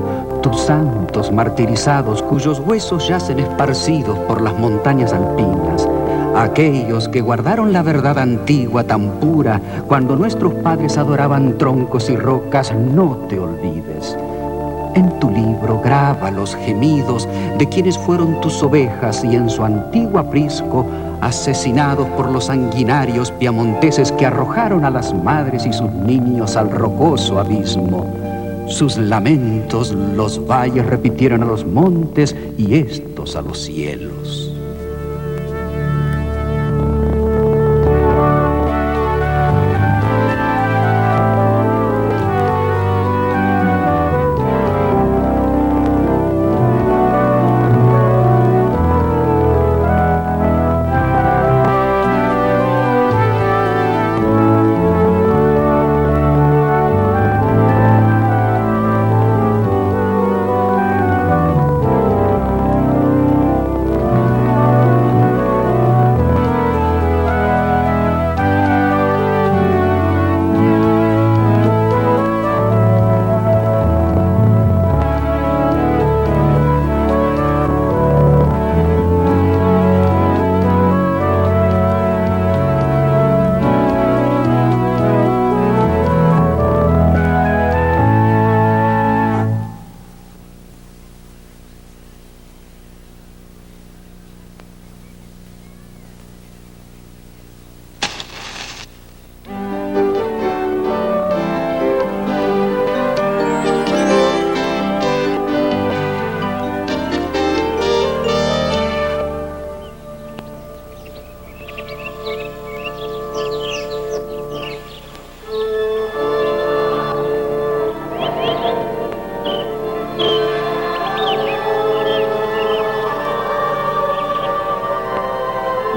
E: tus santos martirizados, cuyos huesos yacen esparcidos por las montañas alpinas, aquellos que guardaron la verdad antigua tan pura, cuando nuestros padres adoraban troncos y rocas, no te olvides. En tu libro graba los gemidos de quienes fueron tus ovejas y en su antiguo aprisco, asesinados por los sanguinarios piamonteses que arrojaron a las madres y sus niños al rocoso abismo. Sus lamentos los valles repitieron a los montes y estos a los cielos.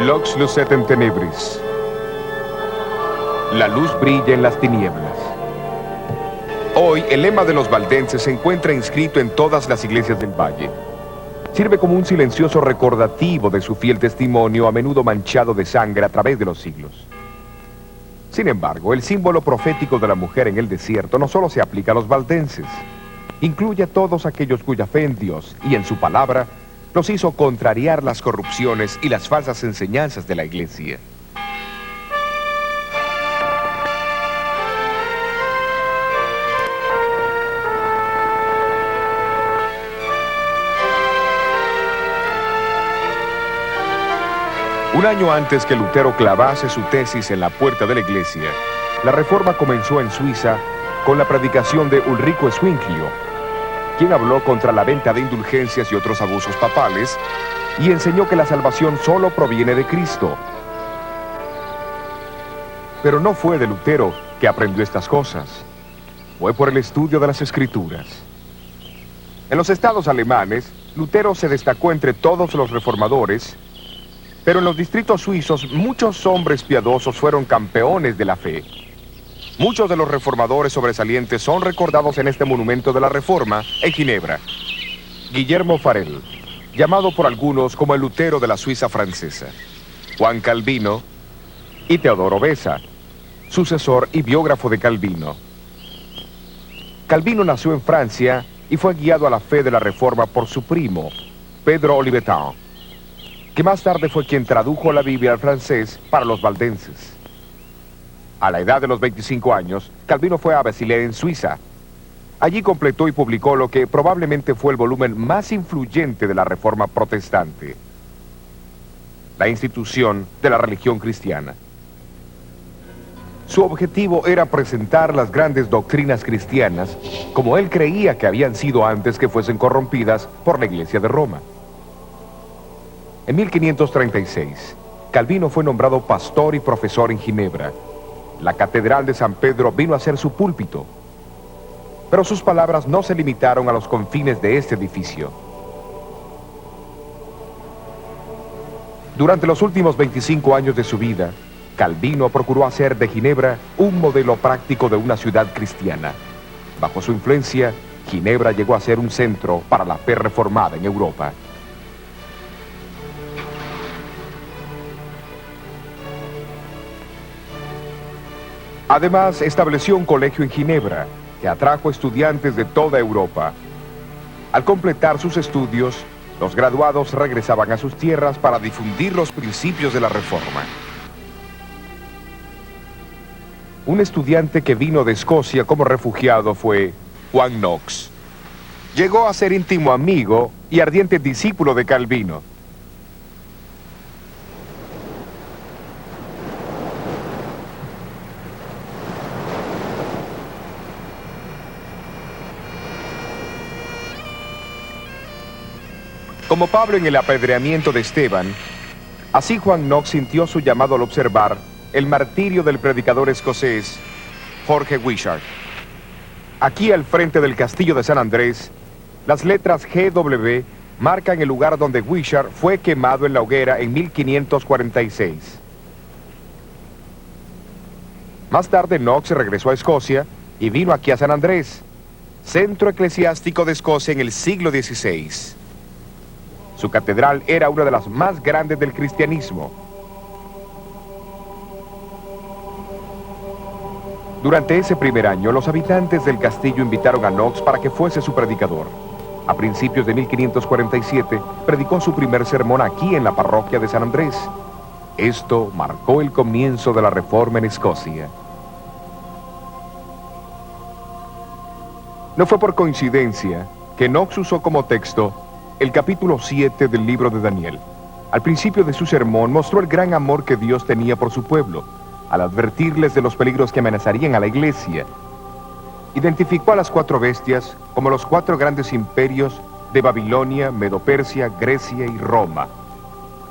A: Lux lucet en tenebris. La luz brilla en las tinieblas. Hoy, el lema de los valdenses se encuentra inscrito en todas las iglesias del valle. Sirve como un silencioso recordativo de su fiel testimonio, a menudo manchado de sangre a través de los siglos. Sin embargo, el símbolo profético de la mujer en el desierto no solo se aplica a los valdenses, incluye a todos aquellos cuya fe en Dios y en su palabra los hizo contrariar las corrupciones y las falsas enseñanzas de la iglesia. Un año antes que Lutero clavase su tesis en la puerta de la iglesia, la reforma comenzó en Suiza con la predicación de Ulrico Zwinglio, quien habló contra la venta de indulgencias y otros abusos papales y enseñó que la salvación solo proviene de Cristo. Pero no fue de Lutero que aprendió estas cosas, fue por el estudio de las Escrituras. En los estados alemanes, Lutero se destacó entre todos los reformadores, pero en los distritos suizos muchos hombres piadosos fueron campeones de la fe. Muchos de los reformadores sobresalientes son recordados en este monumento de la Reforma en Ginebra. Guillermo Farel, llamado por algunos como el Lutero de la Suiza francesa. Juan Calvino y Teodoro Beza, sucesor y biógrafo de Calvino. Calvino nació en Francia y fue guiado a la fe de la Reforma por su primo, Pedro Olivetan, que más tarde fue quien tradujo la Biblia al francés para los valdenses. A la edad de los 25 años, Calvino fue a Basilea en Suiza. Allí completó y publicó lo que probablemente fue el volumen más influyente de la Reforma protestante, la institución de la religión cristiana. Su objetivo era presentar las grandes doctrinas cristianas como él creía que habían sido antes que fuesen corrompidas por la Iglesia de Roma. En 1536, Calvino fue nombrado pastor y profesor en Ginebra. La Catedral de San Pedro vino a ser su púlpito. Pero sus palabras no se limitaron a los confines de este edificio. Durante los últimos 25 años de su vida, Calvino procuró hacer de Ginebra un modelo práctico de una ciudad cristiana. Bajo su influencia, Ginebra llegó a ser un centro para la fe reformada en Europa. Además, estableció un colegio en Ginebra que atrajo estudiantes de toda Europa. Al completar sus estudios, los graduados regresaban a sus tierras para difundir los principios de la Reforma. Un estudiante que vino de Escocia como refugiado fue Juan Knox. Llegó a ser íntimo amigo y ardiente discípulo de Calvino. Como Pablo en el apedreamiento de Esteban, así Juan Knox sintió su llamado al observar el martirio del predicador escocés Jorge Wishart. Aquí al frente del castillo de San Andrés, las letras GW marcan el lugar donde Wishart fue quemado en la hoguera en 1546. Más tarde Knox regresó a Escocia y vino aquí a San Andrés, centro eclesiástico de Escocia en el siglo XVI. Su catedral era una de las más grandes del cristianismo. Durante ese primer año, los habitantes del castillo invitaron a Knox para que fuese su predicador. A principios de 1547, predicó su primer sermón aquí en la parroquia de San Andrés. Esto marcó el comienzo de la Reforma en Escocia. No fue por coincidencia que Knox usó como texto el capítulo 7 del libro de Daniel. Al principio de su sermón mostró el gran amor que Dios tenía por su pueblo, al advertirles de los peligros que amenazarían a la iglesia. Identificó a las 4 bestias como los 4 grandes imperios de Babilonia, Medo-Persia, Grecia y Roma.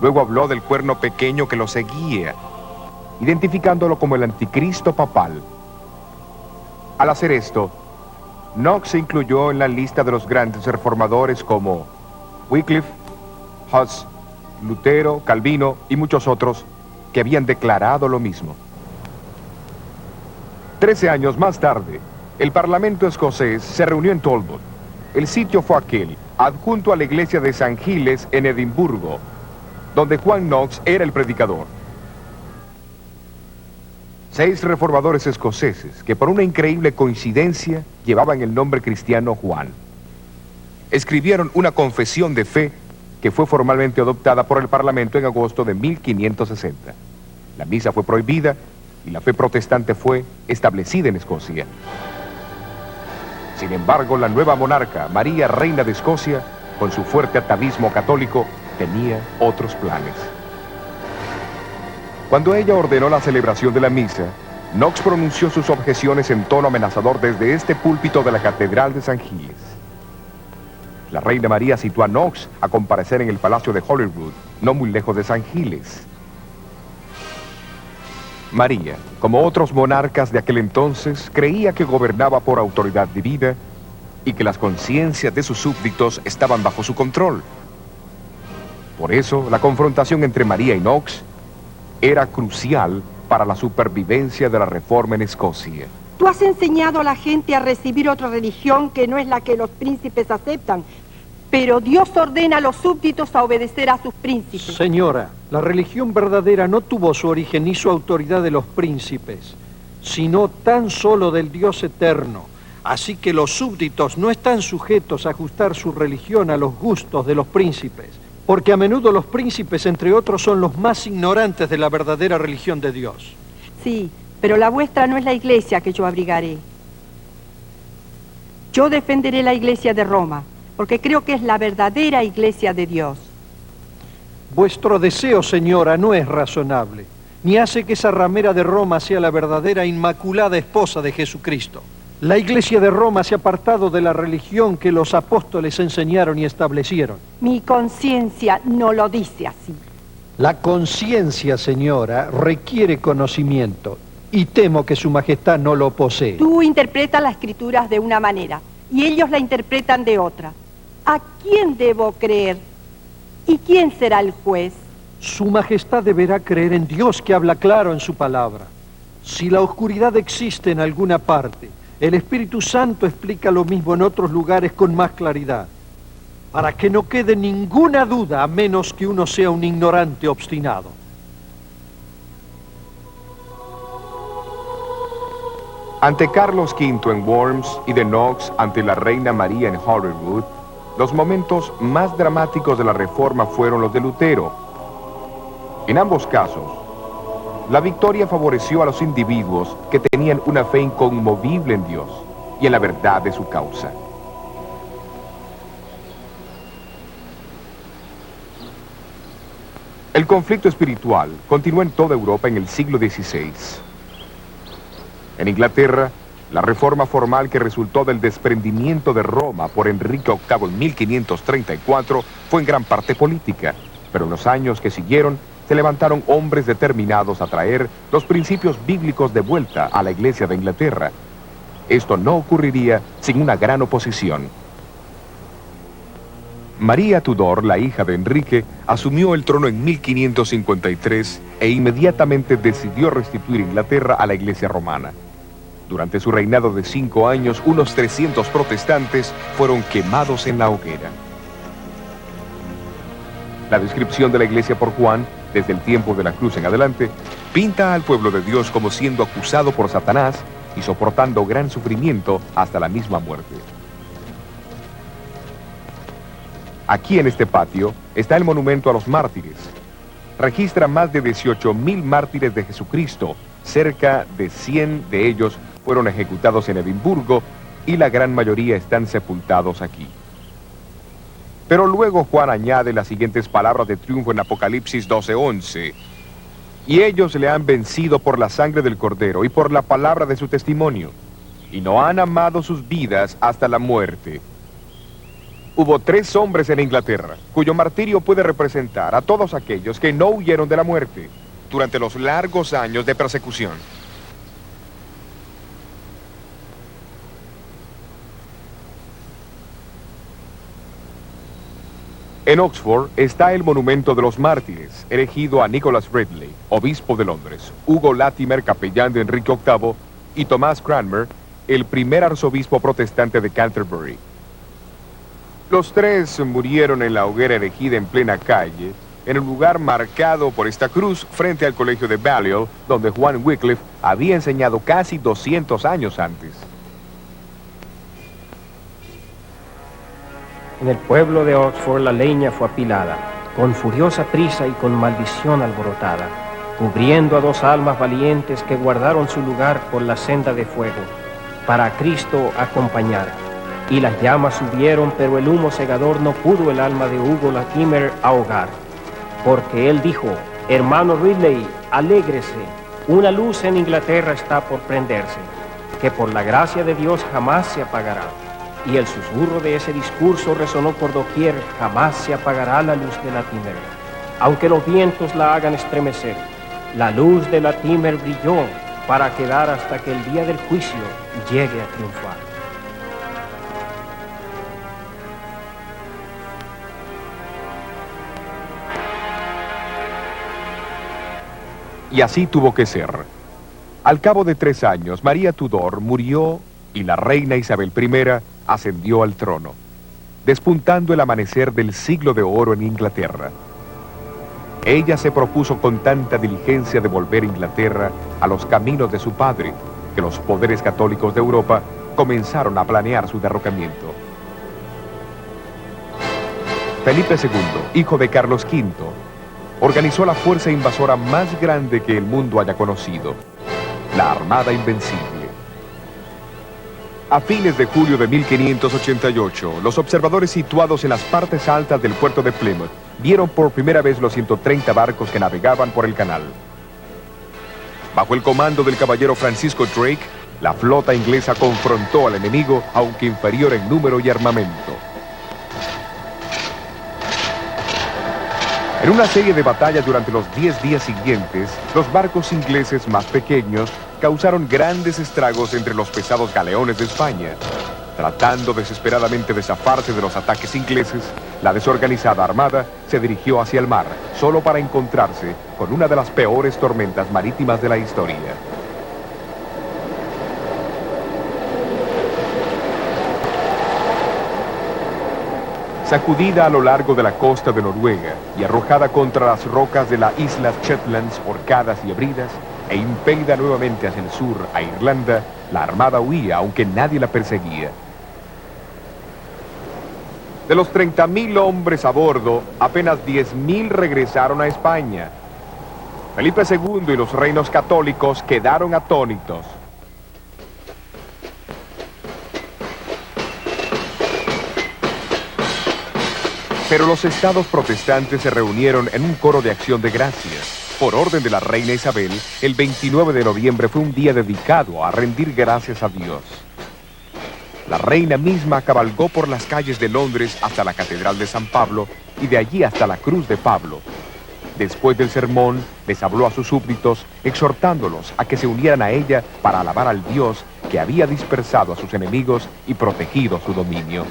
A: Luego habló del cuerno pequeño que lo seguía, identificándolo como el anticristo papal. Al hacer esto, Knox se incluyó en la lista de los grandes reformadores como Wycliffe, Huss, Lutero, Calvino y muchos otros que habían declarado lo mismo. 13 años más tarde, el Parlamento escocés se reunió en Talbot. El sitio fue aquel, adjunto a la iglesia de San Giles en Edimburgo, donde Juan Knox era el predicador. 6 reformadores escoceses que por una increíble coincidencia llevaban el nombre cristiano Juan. Escribieron una confesión de fe que fue formalmente adoptada por el Parlamento en agosto de 1560. La misa fue prohibida y la fe protestante fue establecida en Escocia. Sin embargo, la nueva monarca, María, reina de Escocia, con su fuerte atavismo católico, tenía otros planes. Cuando ella ordenó la celebración de la misa, Knox pronunció sus objeciones en tono amenazador desde este púlpito de la Catedral de San Giles. La reina María citó a Knox a comparecer en el Palacio de Holyrood, no muy lejos de San Giles. María, como otros monarcas de aquel entonces, creía que gobernaba por autoridad divina y que las conciencias de sus súbditos estaban bajo su control. Por eso, la confrontación entre María y Knox era crucial para la supervivencia de la reforma en Escocia.
F: Tú has enseñado a la gente a recibir otra religión que no es la que los príncipes aceptan, pero Dios ordena a los súbditos a obedecer a sus príncipes.
G: Señora, la religión verdadera no tuvo su origen ni su autoridad de los príncipes, sino tan solo del Dios eterno. Así que los súbditos no están sujetos a ajustar su religión a los gustos de los príncipes, porque a menudo los príncipes, entre otros, son los más ignorantes de la verdadera religión de Dios.
F: Sí, pero la vuestra no es la iglesia que yo abrigaré. Yo defenderé la iglesia de Roma, porque creo que es la verdadera iglesia de Dios.
G: Vuestro deseo, señora, no es razonable, ni hace que esa ramera de Roma sea la verdadera inmaculada esposa de Jesucristo. La iglesia de Roma se ha apartado de la religión que los apóstoles enseñaron y establecieron.
F: Mi conciencia no lo dice así.
G: La conciencia, señora, requiere conocimiento, y temo que su majestad no lo posee.
F: Tú interpretas las escrituras de una manera, y ellos la interpretan de otra. ¿A quién debo creer? ¿Y quién será el juez?
G: Su majestad deberá creer en Dios, que habla claro en su palabra. Si la oscuridad existe en alguna parte, el Espíritu Santo explica lo mismo en otros lugares con más claridad, para que no quede ninguna duda, a menos que uno sea un ignorante obstinado.
A: Ante Carlos V en Worms y de Knox ante la reina María en Holyrood, los momentos más dramáticos de la reforma fueron los de Lutero. En ambos casos, la victoria favoreció a los individuos que tenían una fe inconmovible en Dios y en la verdad de su causa. El conflicto espiritual continuó en toda Europa en el siglo XVI. En Inglaterra, la reforma formal que resultó del desprendimiento de Roma por Enrique VIII en 1534 fue en gran parte política, pero en los años que siguieron se levantaron hombres determinados a traer los principios bíblicos de vuelta a la Iglesia de Inglaterra. Esto no ocurriría sin una gran oposición. María Tudor, la hija de Enrique, asumió el trono en 1553 e inmediatamente decidió restituir Inglaterra a la Iglesia romana. Durante su reinado de 5 años, unos 300 protestantes fueron quemados en la hoguera. La descripción de la Iglesia por Juan, desde el tiempo de la cruz en adelante, pinta al pueblo de Dios como siendo acusado por Satanás y soportando gran sufrimiento hasta la misma muerte. Aquí en este patio está el monumento a los mártires. Registra más de 18.000 mártires de Jesucristo. Cerca de 100 de ellos fueron ejecutados en Edimburgo y la gran mayoría están sepultados aquí. Pero luego Juan añade las siguientes palabras de triunfo en Apocalipsis 12:11. Y ellos le han vencido por la sangre del Cordero y por la palabra de su testimonio, y no han amado sus vidas hasta la muerte. Hubo 3 hombres en Inglaterra, cuyo martirio puede representar a todos aquellos que no huyeron de la muerte durante los largos años de persecución. En Oxford está el monumento de los mártires, erigido a Nicholas Ridley, obispo de Londres, Hugo Latimer, capellán de Enrique VIII, y Thomas Cranmer, el primer arzobispo protestante de Canterbury. Los tres murieron en la hoguera erigida en plena calle, en un lugar marcado por esta cruz frente al colegio de Balliol, donde Juan Wycliffe había enseñado casi 200 años antes.
D: En el pueblo de Oxford la leña fue apilada, con furiosa prisa y con maldición alborotada, cubriendo a 2 almas valientes que guardaron su lugar por la senda de fuego, para a Cristo acompañar. Y las llamas subieron, pero el humo cegador no pudo el alma de Hugo Latimer ahogar, porque él dijo: hermano Ridley, alégrese, una luz en Inglaterra está por prenderse, que por la gracia de Dios jamás se apagará. Y el susurro de ese discurso resonó por doquier: jamás se apagará la luz de Latimer, aunque los vientos la hagan estremecer. La luz de Latimer brilló para quedar hasta que el día del juicio llegue a triunfar.
A: Y así tuvo que ser. Al cabo de 3 años, María Tudor murió y la reina Isabel I ascendió al trono, despuntando el amanecer del siglo de oro en Inglaterra. Ella se propuso con tanta diligencia devolver Inglaterra a los caminos de su padre, que los poderes católicos de Europa comenzaron a planear su derrocamiento. Felipe II, hijo de Carlos V, organizó la fuerza invasora más grande que el mundo haya conocido, la Armada Invencible. A fines de julio de 1588, los observadores situados en las partes altas del puerto de Plymouth vieron por primera vez los 130 barcos que navegaban por el canal. Bajo el comando del caballero Francisco Drake, la flota inglesa confrontó al enemigo, aunque inferior en número y armamento. En una serie de batallas durante los 10 días siguientes, los barcos ingleses más pequeños causaron grandes estragos entre los pesados galeones de España. Tratando desesperadamente de zafarse de los ataques ingleses, la desorganizada armada se dirigió hacia el mar, solo para encontrarse con una de las peores tormentas marítimas de la historia. Sacudida a lo largo de la costa de Noruega y arrojada contra las rocas de las Islas Shetlands, Orcadas y Hebridas, e impelida nuevamente hacia el sur, a Irlanda, la armada huía, aunque nadie la perseguía. De los 30.000 hombres a bordo, apenas 10.000 regresaron a España. Felipe II y los reinos católicos quedaron atónitos. Pero los estados protestantes se reunieron en un coro de acción de gracias. Por orden de la reina Isabel, el 29 de noviembre fue un día dedicado a rendir gracias a Dios. La reina misma cabalgó por las calles de Londres hasta la Catedral de San Pablo y de allí hasta la Cruz de Pablo. Después del sermón, les habló a sus súbditos, exhortándolos a que se unieran a ella para alabar al Dios que había dispersado a sus enemigos y protegido su dominio.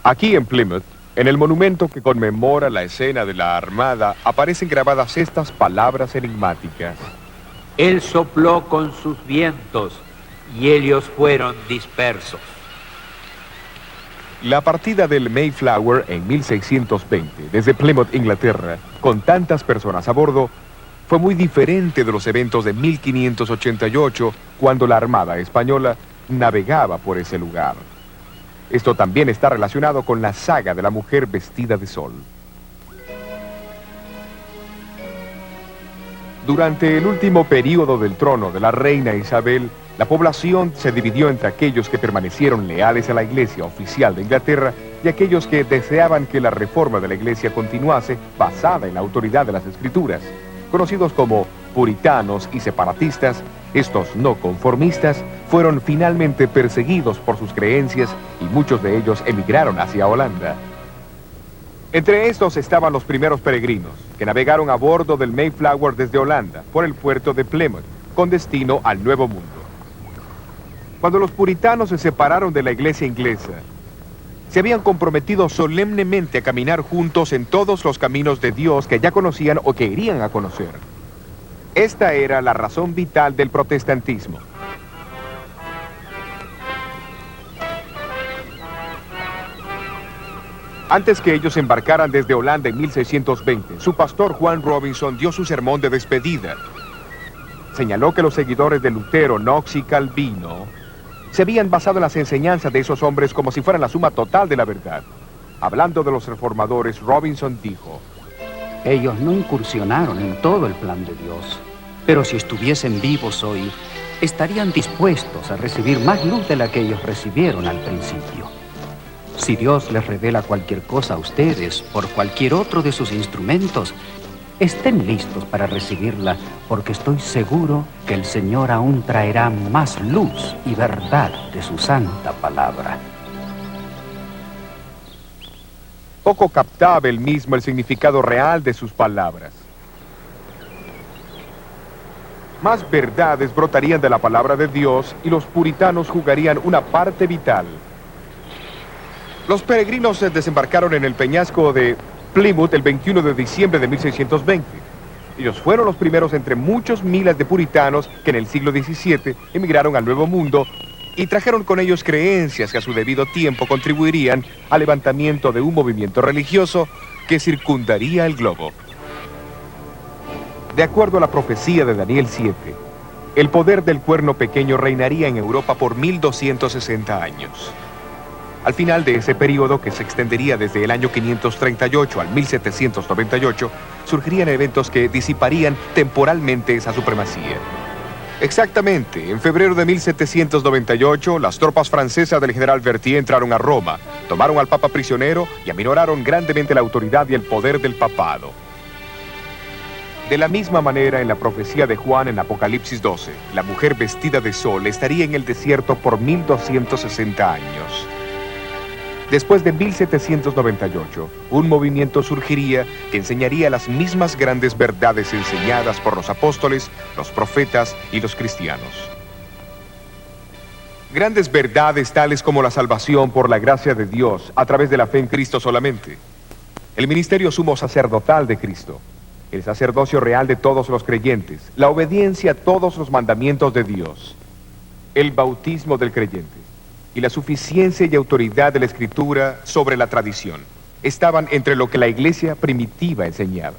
A: Aquí en Plymouth, en el monumento que conmemora la escena de la Armada, aparecen grabadas estas palabras enigmáticas.
B: Él sopló con sus vientos y ellos fueron dispersos.
A: La partida del Mayflower en 1620, desde Plymouth, Inglaterra, con tantas personas a bordo, fue muy diferente de los eventos de 1588, cuando la Armada española navegaba por ese lugar. Esto también está relacionado con la saga de la mujer vestida de sol. Durante el último período del trono de la reina Isabel, la población se dividió entre aquellos que permanecieron leales a la Iglesia oficial de Inglaterra y aquellos que deseaban que la reforma de la Iglesia continuase basada en la autoridad de las Escrituras. Conocidos como puritanos y separatistas, estos no conformistas fueron finalmente perseguidos por sus creencias y muchos de ellos emigraron hacia Holanda. Entre estos estaban los primeros peregrinos, que navegaron a bordo del Mayflower desde Holanda, por el puerto de Plymouth, con destino al Nuevo Mundo. Cuando los puritanos se separaron de la iglesia inglesa, se habían comprometido solemnemente a caminar juntos en todos los caminos de Dios que ya conocían o que irían a conocer. Esta era la razón vital del protestantismo. Antes que ellos embarcaran desde Holanda en 1620, su pastor Juan Robinson dio su sermón de despedida. Señaló que los seguidores de Lutero, Knox y Calvino se habían basado en las enseñanzas de esos hombres como si fueran la suma total de la verdad. Hablando de los reformadores, Robinson dijo:
E: ellos no incursionaron en todo el plan de Dios, pero si estuviesen vivos hoy, estarían dispuestos a recibir más luz de la que ellos recibieron al principio. Si Dios les revela cualquier cosa a ustedes por cualquier otro de sus instrumentos, estén listos para recibirla, porque estoy seguro que el Señor aún traerá más luz y verdad de su santa palabra.
A: Poco captaba él mismo el significado real de sus palabras. Más verdades brotarían de la palabra de Dios y los puritanos jugarían una parte vital. Los peregrinos desembarcaron en el peñasco de Plymouth el 21 de diciembre de 1620. Ellos fueron los primeros entre muchos miles de puritanos que en el siglo XVII emigraron al Nuevo Mundo y trajeron con ellos creencias que a su debido tiempo contribuirían al levantamiento de un movimiento religioso que circundaría el globo. De acuerdo a la profecía de Daniel 7, el poder del cuerno pequeño reinaría en Europa por 1260 años. Al final de ese periodo, que se extendería desde el año 538 al 1798, surgirían eventos que disiparían temporalmente esa supremacía. Exactamente, en febrero de 1798, las tropas francesas del general Berthier entraron a Roma, tomaron al Papa prisionero y aminoraron grandemente la autoridad y el poder del papado. De la misma manera, en la profecía de Juan en Apocalipsis 12, la mujer vestida de sol estaría en el desierto por 1260 años. Después de 1798, un movimiento surgiría que enseñaría las mismas grandes verdades enseñadas por los apóstoles, los profetas y los cristianos. Grandes verdades tales como la salvación por la gracia de Dios a través de la fe en Cristo solamente, el ministerio sumo sacerdotal de Cristo, el sacerdocio real de todos los creyentes, la obediencia a todos los mandamientos de Dios, el bautismo del creyente y la suficiencia y autoridad de la Escritura sobre la tradición estaban entre lo que la iglesia primitiva enseñaba.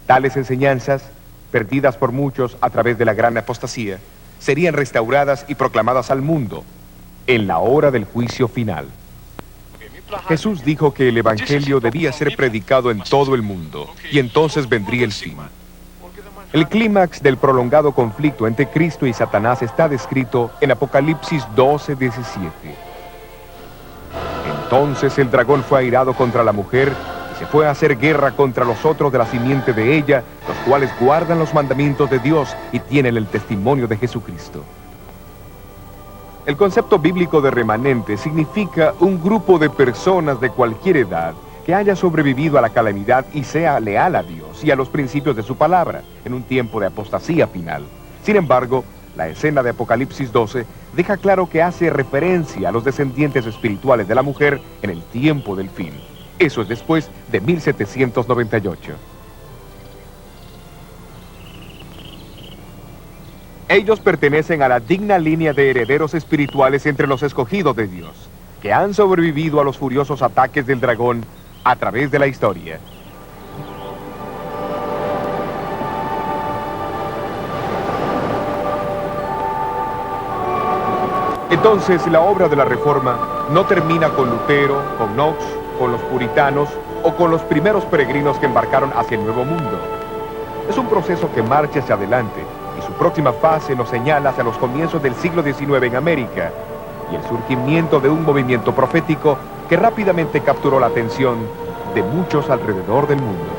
A: Tales enseñanzas, perdidas por muchos a través de la gran apostasía, serían restauradas y proclamadas al mundo en la hora del juicio final. Jesús dijo que el Evangelio debía ser predicado en todo el mundo y entonces vendría el fin. El clímax del prolongado conflicto entre Cristo y Satanás está descrito en Apocalipsis 12:17. Entonces el dragón fue airado contra la mujer y se fue a hacer guerra contra los otros de la simiente de ella, los cuales guardan los mandamientos de Dios y tienen el testimonio de Jesucristo. El concepto bíblico de remanente significa un grupo de personas de cualquier edad que haya sobrevivido a la calamidad y sea leal a Dios y a los principios de su palabra en un tiempo de apostasía final. Sin embargo, la escena de Apocalipsis 12 deja claro que hace referencia a los descendientes espirituales de la mujer en el tiempo del fin. Eso es después de 1798. Ellos pertenecen a la digna línea de herederos espirituales entre los escogidos de Dios, que han sobrevivido a los furiosos ataques del dragón a través de la historia. Entonces, la obra de la Reforma no termina con Lutero, con Knox, con los puritanos o con los primeros peregrinos que embarcaron hacia el Nuevo Mundo. Es un proceso que marcha hacia adelante y su próxima fase nos señala hacia los comienzos del siglo XIX en América y el surgimiento de un movimiento profético que rápidamente capturó la atención de muchos alrededor del mundo.